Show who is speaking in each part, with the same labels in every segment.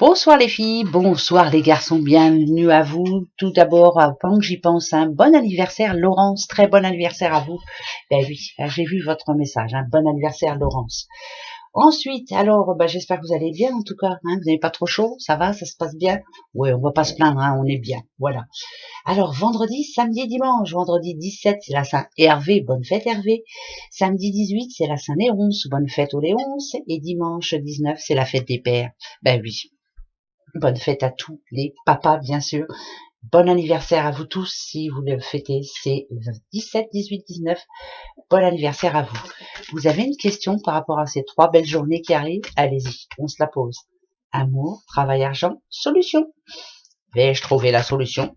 Speaker 1: Bonsoir les filles, bonsoir les garçons, bienvenue à vous. Tout d'abord, pendant que j'y pense, un bon anniversaire Laurence, très bon anniversaire à vous. Ben oui, j'ai vu votre message, bon anniversaire Laurence. Ensuite, alors, j'espère que vous allez bien en tout cas, vous n'avez pas trop chaud, ça va, ça se passe bien. Oui, on va pas se plaindre, on est bien, voilà. Alors, vendredi, samedi, dimanche, vendredi 17, c'est la Saint Hervé, bonne fête Hervé. Samedi 18, c'est la Saint Léonce, bonne fête aux Léonces. Et dimanche 19, c'est la fête des pères. Ben oui. Bonne fête à tous les papas, bien sûr. Bon anniversaire à vous tous si vous le fêtez. C'est 17, 18, 19. Bon anniversaire à vous. Vous avez une question par rapport à ces 3 belles journées qui arrivent? Allez-y, on se la pose. Amour, travail, argent, solution. Vais-je trouver la solution?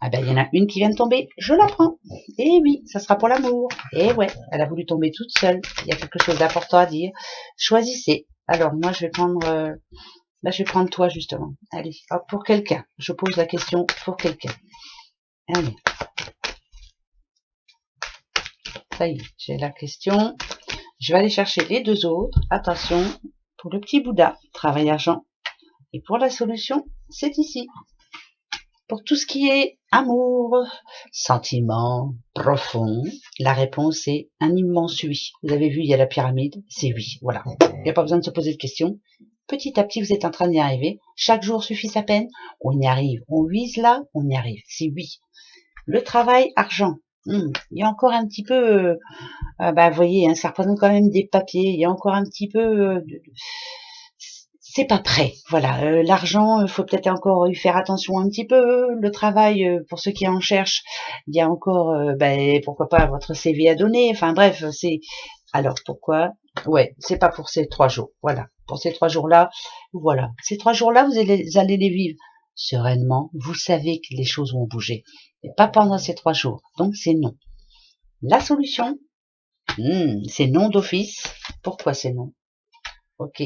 Speaker 1: Ah ben, il y en a une qui vient de tomber, je la prends. Et oui, ça sera pour l'amour. Et ouais, elle a voulu tomber toute seule. Il y a quelque chose d'important à dire. Choisissez. Alors, moi, je vais prendre... je vais prendre toi, justement. Allez, hop, pour quelqu'un. Je pose la question pour quelqu'un. Allez. Ça y est, j'ai la question. Je vais aller chercher les 2 autres. Attention, pour le petit Bouddha, travail argent. Et pour la solution, c'est ici. Pour tout ce qui est amour, sentiment, profond, la réponse est un immense oui. Vous avez vu, il y a la pyramide, c'est oui. Voilà. Il n'y a pas besoin de se poser de questions. Petit à petit, vous êtes en train d'y arriver. Chaque jour suffit sa peine. On y arrive. On vise là, on y arrive. C'est oui. Le travail, argent. Il y a encore un petit peu... vous voyez, ça représente quand même des papiers. Il y a encore un petit peu... c'est pas prêt. Voilà. L'argent, il faut peut-être encore y faire attention un petit peu. Le travail, pour ceux qui en cherchent, il y a encore... pourquoi pas votre CV à donner. Enfin bref, c'est... Alors pourquoi? Ouais, c'est pas pour ces 3 jours. Voilà. Pour ces 3 jours-là, voilà. Ces 3 jours-là, vous allez les vivre sereinement. Vous savez que les choses vont bouger. Mais pas pendant ces 3 jours. Donc c'est non. La solution, c'est non d'office. Pourquoi c'est non? Ok.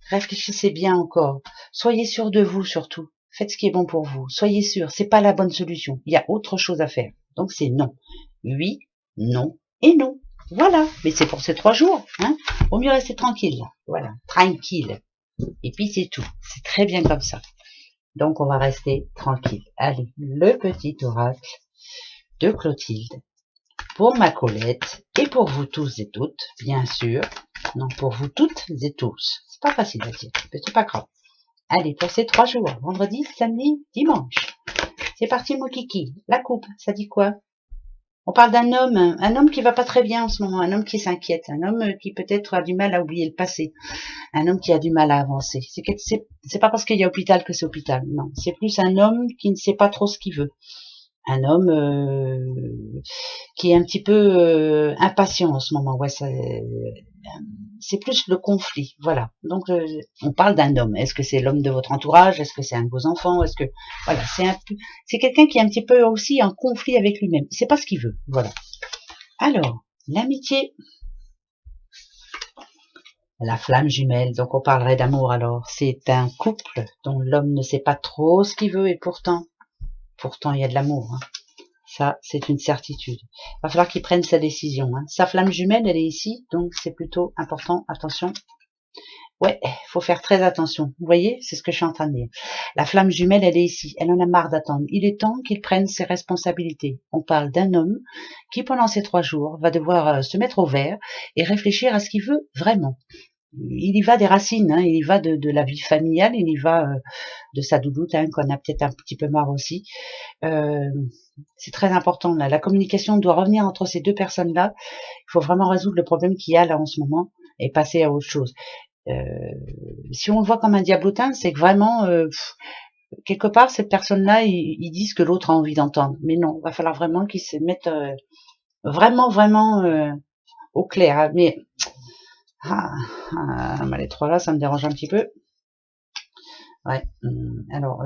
Speaker 1: Réfléchissez bien encore. Soyez sûr de vous surtout. Faites ce qui est bon pour vous. Soyez sûr, c'est pas la bonne solution. Il y a autre chose à faire. Donc c'est non. Oui, non et non. Voilà. Mais c'est pour ces 3 jours. Vaut mieux rester tranquille. Voilà. Tranquille. Et puis c'est tout. C'est très bien comme ça. Donc on va rester tranquille. Allez, le petit oracle de Clotilde. Pour ma Colette et pour vous tous et toutes, bien sûr. Non, pour vous toutes et tous. C'est pas facile à dire, mais c'est pas grave. Allez, pour ces 3 jours, vendredi, samedi, dimanche. C'est parti, mon kiki. La coupe, ça dit quoi? On parle d'un homme qui va pas très bien en ce moment, un homme qui s'inquiète, un homme qui peut-être a du mal à oublier le passé, un homme qui a du mal à avancer. C'est pas parce qu'il y a hôpital que c'est hôpital, non. C'est plus un homme qui ne sait pas trop ce qu'il veut. Un homme qui est un petit peu impatient en ce moment. Ouais, c'est plus le conflit, voilà. Donc on parle d'un homme. Est-ce que c'est l'homme de votre entourage? Est-ce que c'est un de vos enfants? Est-ce que voilà, c'est quelqu'un qui est un petit peu aussi en conflit avec lui-même. Il sait pas ce qu'il veut, voilà. Alors l'amitié, la flamme jumelle. Donc on parlerait d'amour alors. C'est un couple dont l'homme ne sait pas trop ce qu'il veut et pourtant il y a de l'amour. Ça, c'est une certitude. Il va falloir qu'il prenne sa décision. Sa flamme jumelle, elle est ici, donc c'est plutôt important. Attention. Ouais, faut faire très attention. Vous voyez, c'est ce que je suis en train de dire. La flamme jumelle, elle est ici. Elle en a marre d'attendre. Il est temps qu'il prenne ses responsabilités. On parle d'un homme qui, pendant ces 3 jours, va devoir se mettre au vert et réfléchir à ce qu'il veut vraiment. Il y va des racines, il y va de la vie familiale, il y va de sa doudoute, qu'on a peut-être un petit peu marre aussi. C'est très important là. La communication doit revenir entre ces 2 personnes-là. Il faut vraiment résoudre le problème qu'il y a là en ce moment et passer à autre chose. Si on le voit comme un diablotin, c'est que vraiment quelque part cette personne-là, ils disent ce que l'autre a envie d'entendre. Mais non, il va falloir vraiment qu'ils se mettent vraiment au clair. Mais les 3 là, ça me dérange un petit peu. Ouais. Alors,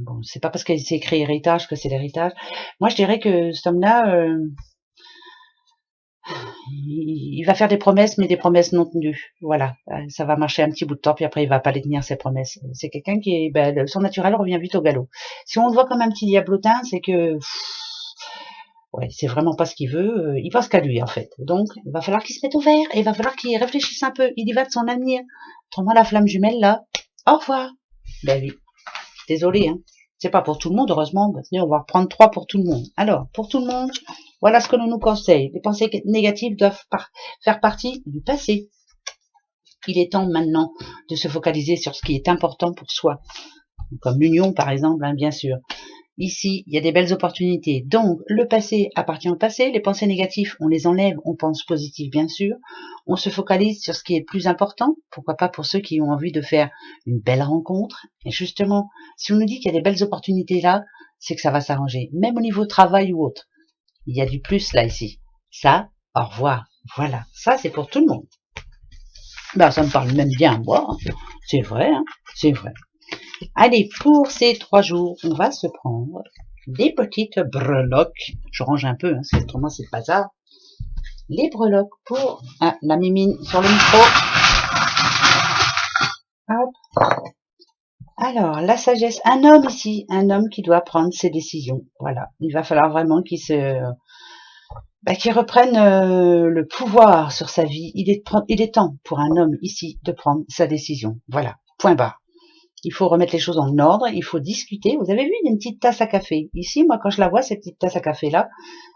Speaker 1: bon, c'est pas parce qu'il s'est écrit héritage que c'est l'héritage. Moi, je dirais que cet homme-là, il va faire des promesses, mais des promesses non tenues. Voilà, ça va marcher un petit bout de temps, puis après, il va pas les tenir, ses promesses. C'est quelqu'un qui est, son naturel revient vite au galop. Si on le voit comme un petit diablotin, c'est que, ouais, c'est vraiment pas ce qu'il veut. Il pense qu'à lui, en fait. Donc, il va falloir qu'il se mette au vert, et il va falloir qu'il réfléchisse un peu. Il y va de son avenir. Autrement, la flamme jumelle, là, Au revoir. Ben oui, désolé, hein. C'est pas pour tout le monde, heureusement. On va reprendre 3 pour tout le monde. Alors, pour tout le monde, voilà ce que l'on nous conseille. Les pensées négatives doivent faire partie du passé. Il est temps maintenant de se focaliser sur ce qui est important pour soi. Comme l'union, par exemple, hein, bien sûr. Ici, il y a des belles opportunités. Donc, le passé appartient au passé. Les pensées négatives, on les enlève. On pense positif, bien sûr. On se focalise sur ce qui est le plus important. Pourquoi pas pour ceux qui ont envie de faire une belle rencontre. Et justement, si on nous dit qu'il y a des belles opportunités là, c'est que ça va s'arranger. Même au niveau travail ou autre. Il y a du plus là, ici. Ça, au revoir. Voilà. Ça, c'est pour tout le monde. Ben, ça me parle même bien à moi. C'est vrai, hein. C'est vrai. Allez, pour ces 3 jours, on va se prendre des petites breloques. Je range un peu, hein, parce que autrement c'est pas ça. Les breloques pour la mimine sur le micro. Hop. Alors, la sagesse. Un homme ici, un homme qui doit prendre ses décisions. Voilà, il va falloir vraiment qu'il reprenne le pouvoir sur sa vie. Il est temps pour un homme ici de prendre sa décision. Voilà, point barre. Il faut remettre les choses en ordre, il faut discuter. Vous avez vu, il y a une petite tasse à café. Ici, moi, quand je la vois, cette petite tasse à café-là,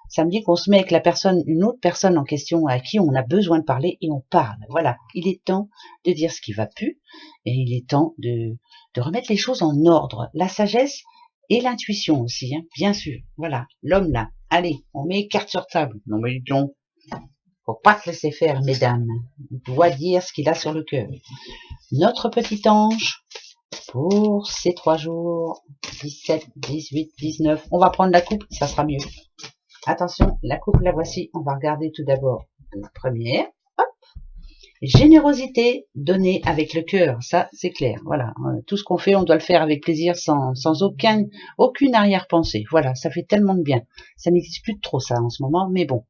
Speaker 1: ça me dit qu'on se met avec une autre personne en question à qui on a besoin de parler et on parle. Voilà, il est temps de dire ce qui va plus et il est temps de remettre les choses en ordre. La sagesse et l'intuition aussi, hein, bien sûr. Voilà, l'homme là. Allez, on met les cartes sur table. Non mais dis donc, faut pas te laisser faire, mesdames. Il doit dire ce qu'il a sur le cœur. Notre petit ange, pour ces 3 jours, 17, 18, 19, on va prendre la coupe, ça sera mieux. Attention, la coupe, la voici. On va regarder tout d'abord la première. Hop. Générosité donnée avec le cœur, ça c'est clair. Voilà, tout ce qu'on fait, on doit le faire avec plaisir, sans aucune arrière-pensée. Voilà, ça fait tellement de bien. Ça n'existe plus de trop ça en ce moment, mais bon.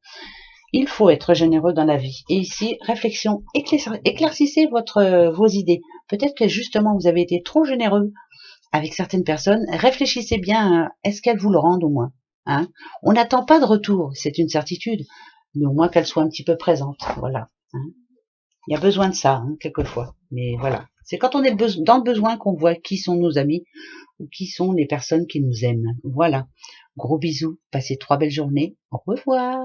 Speaker 1: Il faut être généreux dans la vie. Et ici, réflexion, éclaircissez vos idées. Peut-être que justement, vous avez été trop généreux avec certaines personnes. Réfléchissez bien, est-ce qu'elles vous le rendent au moins, hein? On n'attend pas de retour, c'est une certitude, mais au moins qu'elles soient un petit peu présentes. Voilà, hein. Il y a besoin de ça, hein, quelquefois. Mais voilà, c'est quand on est dans le besoin qu'on voit qui sont nos amis ou qui sont les personnes qui nous aiment. Voilà, gros bisous, passez 3 belles journées. Au revoir.